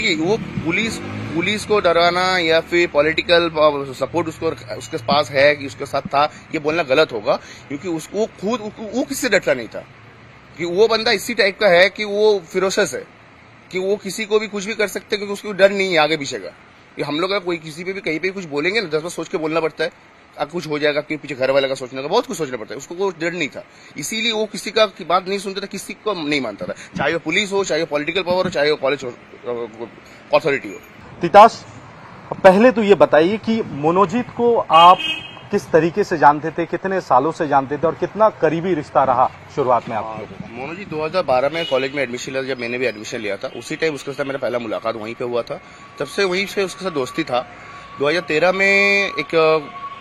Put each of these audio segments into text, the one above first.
देखिए वो पुलिस को डराना या फिर पॉलिटिकल सपोर्ट उसके पास है कि उसके साथ था, ये बोलना गलत होगा, क्योंकि उसको वो किससे डरता नहीं था। कि वो बंदा इसी टाइप का है कि वो फिरोशस है, कि वो किसी को भी कुछ भी कर सकते हैं, क्योंकि उसको डर नहीं है आगे पीछे का। कि हम लोग कोई किसी पे भी कहीं पे भी कुछ बोलेंगे ना, 10 बार सोच के बोलना पड़ता है। अब कुछ हो जाएगा, क्योंकि पीछे घर वाले का सोचने का बहुत कुछ सोचना पड़ता है। उसको कोई डर नहीं था, इसीलिए वो किसी का की बात नहीं सुनता था, किसी को नहीं मानता था, चाहे वो पुलिस हो, चाहे वो पॉलिटिकल पावर हो, चाहे वो कॉलेज अथॉरिटी हो। तिताश, पहले तो ये बताइए कि मनोजीत को आप किस तरीके से जानते थे, कितने सालों से जानते थे और कितना करीबी रिश्ता रहा शुरुआत में आप लोगों का? मनोजीत 2012 में कॉलेज में एडमिशन लिया, जब मैंने भी एडमिशन लिया था, उसी टाइम उसके साथ मेरा पहला मुलाकात वहीं पे हुआ था। तब से वहीं से उसके साथ दोस्ती था। 2013 में एक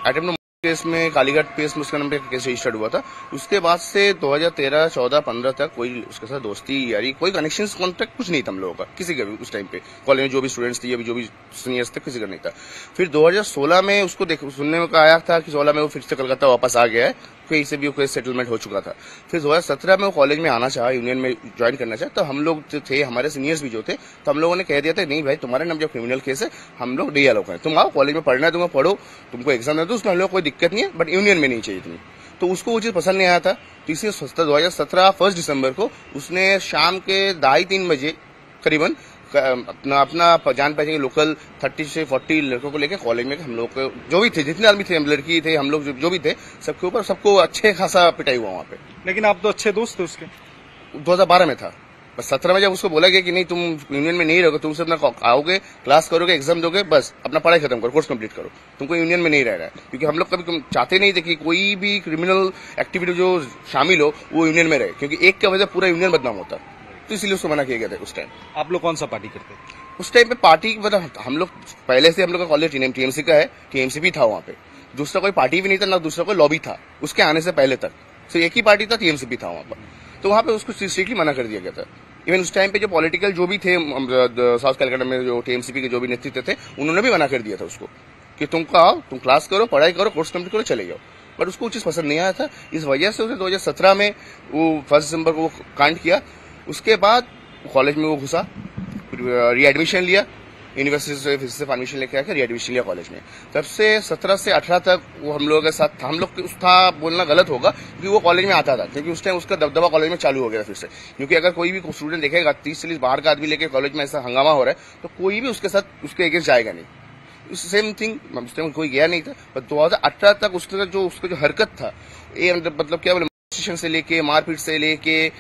अटेम्प्ट केस में, कालीघाट केस में उसका नाम पे केस रजिस्टर्ड हुआ था। उसके बाद से 2013, 14, 15 तक कोई उसके साथ दोस्ती यारी, कोई कनेक्शन कॉन्टेक्ट कुछ नहीं था हम लोगों का, किसी का भी। उस टाइम पे कॉलेज में जो भी स्टूडेंट्स थे या जो भी सीनियर्स थे, किसी का नहीं था। फिर 2016 में उसको सुनने में आया था कि 16 में वो फिर से कलकत्ता वापस आ गया है, कहीं से भी कोई सेटलमेंट हो चुका था। फिर 2017 में वो कॉलेज में आना चाहा, यूनियन में ज्वाइन करना चाहा। तो हम लोग जो थे, हमारे सीनियर्स भी जो थे, तो हम लोगों ने कह दिया था, नहीं भाई तुम्हारे नाम जो क्रिमिनल केस है, हम लोग नहीं अलाउ करें, तुम आओ कॉलेज में पढ़ना है, तुम्हें पढ़ो, तुमको एग्जाम दे दो, उसमें हम लोग कोई दिक्कत नहीं है, बट यूनियन में नहीं चाहिए तुम्हें। तो उसको वो चीज पसंद नहीं आया था। तो इसी 2017 1 दिसंबर को उसने शाम के 2:30-3 बजे करीबन अपना जान पहचान के लोकल 30 से 40 लड़कों को लेकर कॉलेज में, हम लोग जो भी थे, जितने आदमी थे, लड़की थे, हम लोग जो भी थे, सबके ऊपर सबको अच्छे खासा पिटाई हुआ वहां पे। लेकिन आप तो अच्छे दोस्त थे उसके। 2012 में था, बस 17 में जब उसको बोला गया कि नहीं तुम यूनियन में नहीं रहोगे, तुम सिर्फ अपना आओगे, क्लास करोगे, एग्जाम दोगे, बस अपना पढ़ाई खत्म करो, कोर्स कंप्लीट करो, तुमको यूनियन में नहीं रहना है। क्योंकि हम लोग कभी चाहते नहीं थे कि कोई भी क्रिमिनल एक्टिविटी जो शामिल हो वो यूनियन में रहे, क्योंकि एक की वजह पूरा यूनियन बदनाम होता। तो इसलिए उसको मना किया गया था उस टाइम। आप लोग कौन सा पार्टी करते थे उस टाइम पे? पार्टी मतलब हम लोग पहले से, हम लोग का कॉलेज टीएमसी का है, टीएमसी भी था वहां पे, दूसरा कोई पार्टी भी नहीं था, ना दूसरा कोई लॉबी था उसके आने से पहले तक। तो एक ही पार्टी था, टीएमसी भी था वहां पर। तो वहां पे उसको स्ट्रिक्टली मना कर दिया गया था। इवन उस टाइम पे जो पॉलिटिकल जो भी थे साउथ कलकत्ता में, जो टीएमसीपी के जो भी नेतृत्व थे, उन्होंने भी मना कर दिया था उसको कि तुमको आओ, तुम क्लास करो, पढ़ाई करो, कोर्स कंप्लीट करो, चले जाओ। बट उसको चीज पसंद नहीं आया था, इस वजह से उसने 2017 में वो 1 दिसंबर को वो कांड किया। उसके बाद कॉलेज में वो घुसा, रीएडमिशन लिया, यूनिवर्सिटी से फिर से परमिशन लेके आकर रीएडमिशन लिया कॉलेज में। तब से 17 से 18 तक वो हम लोगों के साथ था। हम लोग था बोलना गलत होगा, क्योंकि वो कॉलेज में आता था, क्योंकि उस टाइम उसका दबदबा कॉलेज में चालू हो गया फिर से। क्योंकि अगर कोई भी स्टूडेंट देखेगा 30-40 बाहर का आदमी लेके कॉलेज में ऐसा हंगामा हो रहा है, तो कोई भी उसके साथ उसके अगेंस्ट जाएगा नहीं। सेम थिंग, उस टाइम कोई गया नहीं था। पर 2018 तक उसका जो हरकत था, ये मतलब क्या बोले, से लेके मारपीट से लेके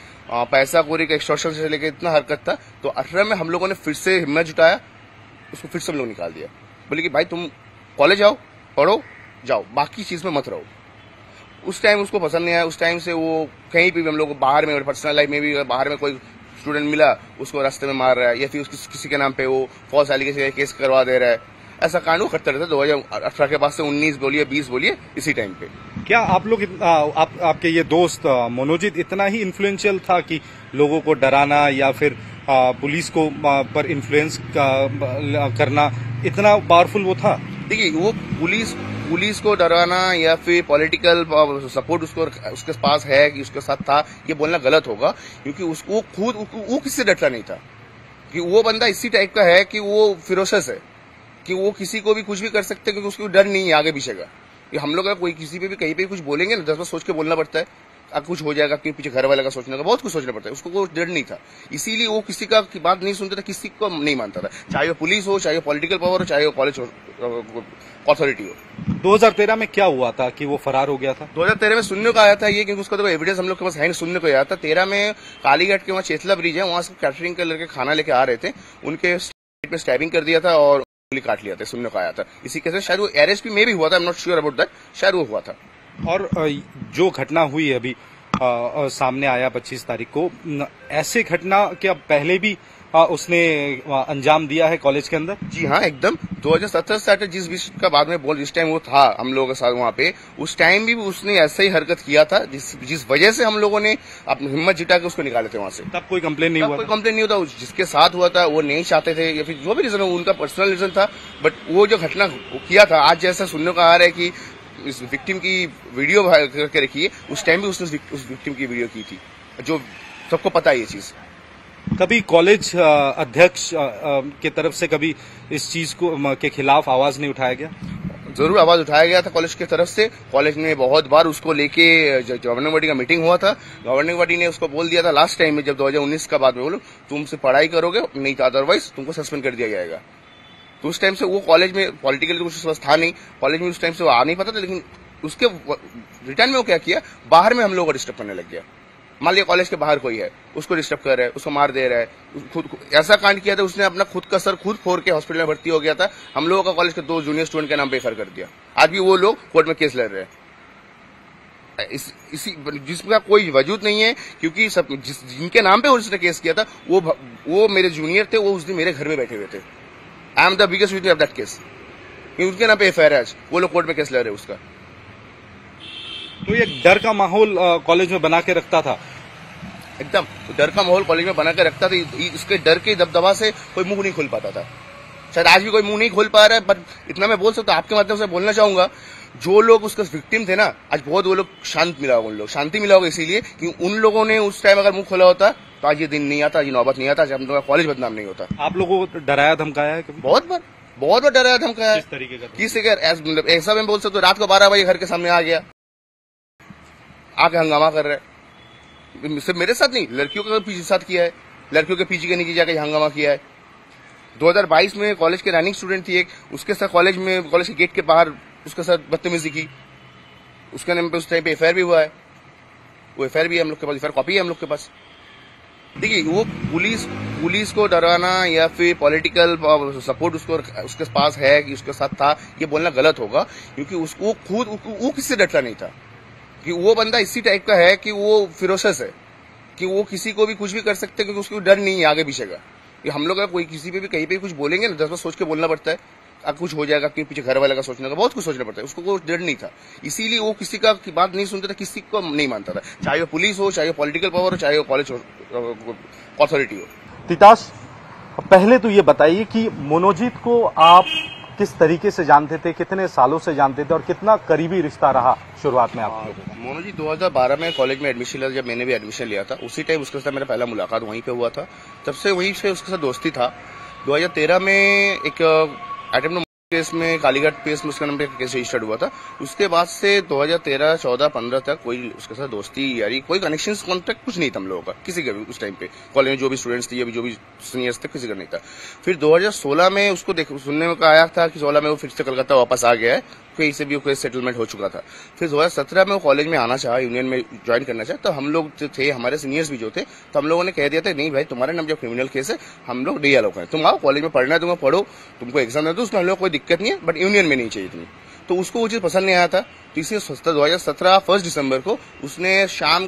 पैसा कोरी का एक्सटॉर्शन से लेके इतना हरकत था। तो 18 में हम लोगों ने फिर से हिम्मत जुटाया, उसको फिर से हम लोग निकाल दिया। बोले कि भाई तुम कॉलेज आओ, पढ़ो, जाओ, बाकी चीज में मत रहो। उस टाइम उसको पसंद नहीं आया। उस टाइम से वो कहीं भी हम लोग बाहर में, पर्सनल लाइफ में भी, बाहर में कोई स्टूडेंट मिला उसको रास्ते में मार रहा है, या फिर किसी के नाम पे वो फॉल्स एलिगेशन केस करवा दे रहा है, ऐसा कांड वो करता रहता। 2018 के बाद से 19 बोलिए, 20 बोलिए, इसी टाइम पे। क्या आप लोग आपके ये दोस्त मनोजीत इतना ही इन्फ्लुएंशियल था कि लोगों को डराना या फिर पुलिस को पर इन्फ्लुएंस करना, इतना पावरफुल वो था? देखिए वो पुलिस को डराना या फिर पॉलिटिकल सपोर्ट उसके पास है कि उसके साथ था, ये बोलना गलत होगा, क्योंकि उसको वो किससे डरता नहीं था। कि वो बंदा इसी टाइप का है कि वो फिरोशस है, कि वो किसी को भी कुछ भी कर सकते हैं, क्योंकि उसको डर नहीं है आगे पीछे का। हम लोग कोई किसी पे भी कहीं पे भी कुछ बोलेंगे ना, 10 बार सोच के बोलना पड़ता है। अब कुछ हो जाएगा, क्योंकि पीछे घर वाले का सोचने का बहुत कुछ सोचना पड़ता है। उसको कोई डर नहीं था, इसीलिए वो किसी का की बात नहीं सुनता था, किसी को नहीं मानता था, चाहे वो पुलिस हो, चाहे वो पॉलिटिकल पावर हो, चाहे वो कॉलेज अथॉरिटी हो। 2013 में क्या हुआ था कि वो फरार हो गया था? 2013 में सुनने को आया था ये, क्योंकि उसका तो एविडेंस हम लोग के पास है, सुनने को आया था। 13 में कालीघाट के वहाँ चेतला ब्रिज है, वहां से कैटरिंग के लड़के खाना लेके आ रहे थे, उनके में स्टैबिंग कर दिया था और काट लिया था, सुनने को आया था। इसी के साथ शायद वो अरेस्ट भी में भी हुआ था, I am not sure about that, शायद वो हुआ था। और जो घटना हुई अभी सामने आया 25 तारीख को, ऐसे घटना क्या पहले भी उसने अंजाम दिया है कॉलेज के अंदर? जी हाँ, एकदम 2017 से जिस का बाद में जिस टाइम वो था हम लोगों के साथ वहाँ पे, उस टाइम भी उसने ऐसे ही हरकत किया था, जिस वजह से हम लोगों ने अपनी हिम्मत जुटा के उसको निकाले थे वहाँ से। तब कोई कंप्लेन नहीं हुआ? कोई कंप्लेन नहीं होता। जिसके साथ हुआ था वो नहीं चाहते थे, या फिर जो भी रीजन हो, उनका पर्सनल रीजन था। बट वो जो घटना किया था, आज जैसा सुनने को आ रहा है कि इस विक्टिम की वीडियो करके रखी है, उस टाइम भी उसने उस विक्टिम की वीडियो की थी, जो सबको पता है ये चीज। कभी कॉलेज अध्यक्ष के तरफ से कभी इस चीज को के खिलाफ आवाज नहीं उठाया गया? जरूर आवाज उठाया गया था कॉलेज की तरफ से। कॉलेज ने बहुत बार उसको लेके गवर्निंग बॉडी का मीटिंग हुआ था। गवर्निंग बॉडी ने उसको बोल दिया था लास्ट टाइम में, जब 2019 का बाद में बोलो तुमसे पढ़ाई करोगे, नहीं तो अदरवाइज तुमको सस्पेंड कर दिया जाएगा। तो उस टाइम से वो कॉलेज में पॉलिटिकल कुछ था नहीं, कॉलेज में उस टाइम से वो आ नहीं पाता था। लेकिन उसके रिटर्न में वो क्या किया, बाहर में हम लोग को डिस्टर्ब करने लग गया। मान लिया कॉलेज के बाहर कोई है, उसको डिस्टर्ब कर रहा है, उसको मार दे रहा है, खुद ऐसा कांड किया था उसने, अपना खुद का सर खुद फोड़ के हॉस्पिटल में भर्ती हो गया था। हम लोगों का कॉलेज के 2 जूनियर स्टूडेंट के नाम पे एफआईआर कर दिया। आज भी वो लोग कोर्ट में केस लड़ रहे हैं, इसी जिसका कोई वजूद नहीं है, क्योंकि सब जिनके नाम पे उसने केस किया था वो मेरे जूनियर थे, वो उस दिन मेरे घर में बैठे हुए थे। I am the biggest witness of that case. उनके नाम पे एफआईआर है, वो लोग कोर्ट में केस लड़ रहे हैं उसका। तो ये डर का माहौल कॉलेज में बना के रखता था, एकदम डर का माहौल कॉलेज में बना के रखता था। इसके डर के दबदबा से कोई मुंह नहीं खोल पाता था। शायद आज भी कोई मुंह नहीं खोल पा रहा है, पर इतना मैं बोल सकता हूं, आपके माध्यम से बोलना चाहूंगा, जो लोग उसका विक्टिम थे ना, आज बहुत वो लोग शांत मिला होगा, उन लोग शांति मिला होगा, इसीलिए कि उन लोगों ने उस टाइम अगर मुंह खोला होता तो आज ये दिन नहीं आता, आज ये नौबत नहीं आता, आज हम लोग का कॉलेज बदनाम नहीं होता। आप लोगों को डराया धमकाया है कभी? बहुत बार डराया धमकाया। किस तरीके का? किसी का ऐसा मैं बोल सकता हूँ, रात को 12 बजे घर के सामने आ गया, आके हंगामा कर रहा है। सिर्फ मेरे साथ नहीं, लड़कियों का पीछे साथ किया है, लड़कियों के पीछे के नीचे जाकर हंगामा किया है। 2022 में कॉलेज के रनिंग स्टूडेंट थी एक, उसके साथ कॉलेज के गेट के बाहर उसके साथ बदतमीजी की। उसके नाम पे उस टाइम पे एफआईआर भी हुआ है, वो एफआईआर भी है हम लोग के पास, एफआईआर कॉपी है हम लोग के पास। देखिए, वो पुलिस को डराना या फिर पॉलिटिकल सपोर्ट उसके पास है कि उसके साथ था, ये बोलना गलत होगा, क्योंकि उसको खुद वो किससे डरता नहीं था। कि वो बंदा इसी टाइप का है कि वो फिरोशस है, कि वो किसी को भी कुछ भी कर सकते हैं, क्योंकि उसको डर नहीं है आगे पीछे का। कि हम लोग कोई किसी पे भी कहीं पे भी कुछ बोलेंगे ना, 10 बार सोच के बोलना पड़ता है। अब कुछ हो जाएगा, क्योंकि पीछे घर वाले का सोचने का बहुत कुछ सोचना पड़ता है। उसको कोई डर नहीं था, इसीलिए वो किसी का की बात नहीं सुनता था, किसी को नहीं मानता था, चाहे वो पुलिस हो, चाहे वो पॉलिटिकल पावर हो, चाहे वो कॉलेज अथॉरिटी हो। तिताश, पहले तो ये बताइए कि मनोजीत को आप किस तरीके से जानते थे, कितने सालों से जानते थे और कितना करीबी रिश्ता रहा शुरुआत में आप लोगों का? मनोजीत 2012 में कॉलेज में एडमिशन लिया, जब मैंने भी एडमिशन लिया था, उसी टाइम उसके साथ मेरा पहला मुलाकात वहीं पे हुआ था। तब से वहीं से उसके साथ दोस्ती था। 2013 में एक अटेम्प्ट केस में, कालीघाट केस में उसका नाम पे केस रजिस्टर्ड हुआ था। उसके बाद से 2013, 14, 15 तक कोई उसके साथ दोस्ती यारी, कोई कनेक्शन कॉन्टेक्ट कुछ नहीं था हम लोगों का, किसी का भी। उस टाइम पे कॉलेज में जो भी स्टूडेंट्स थे, जो भी सीनियर्स थे, किसी का नहीं था। फिर 2016 में उसको सुनने में आया था कि 16 में वो फिर से कलकत्ता वापस आ गया है, कहीं से भी कोई सेटलमेंट हो चुका था। फिर 2017 में वो कॉलेज में आना चाहा, यूनियन में ज्वाइन करना चाहा, तो हम लोग जो थे, हमारे सीनियर्स भी जो थे, तो हम लोगों ने कह दिया था, नहीं भाई, तुम्हारे नाम जो क्रिमिनल केस है, हम लोग नहीं अलाउ करें, तुम आओ कॉलेज में पढ़ना है, तुम्हें पढ़ो, तुमको एग्जाम दे दो, उसमें हम लोग कोई दिक्कत नहीं है, बट यूनियन में नहीं चाहिए तुम्हें। तो उसको वो चीज पसंद नहीं आया था, तो इसी 2017 1 दिसंबर को उसने शाम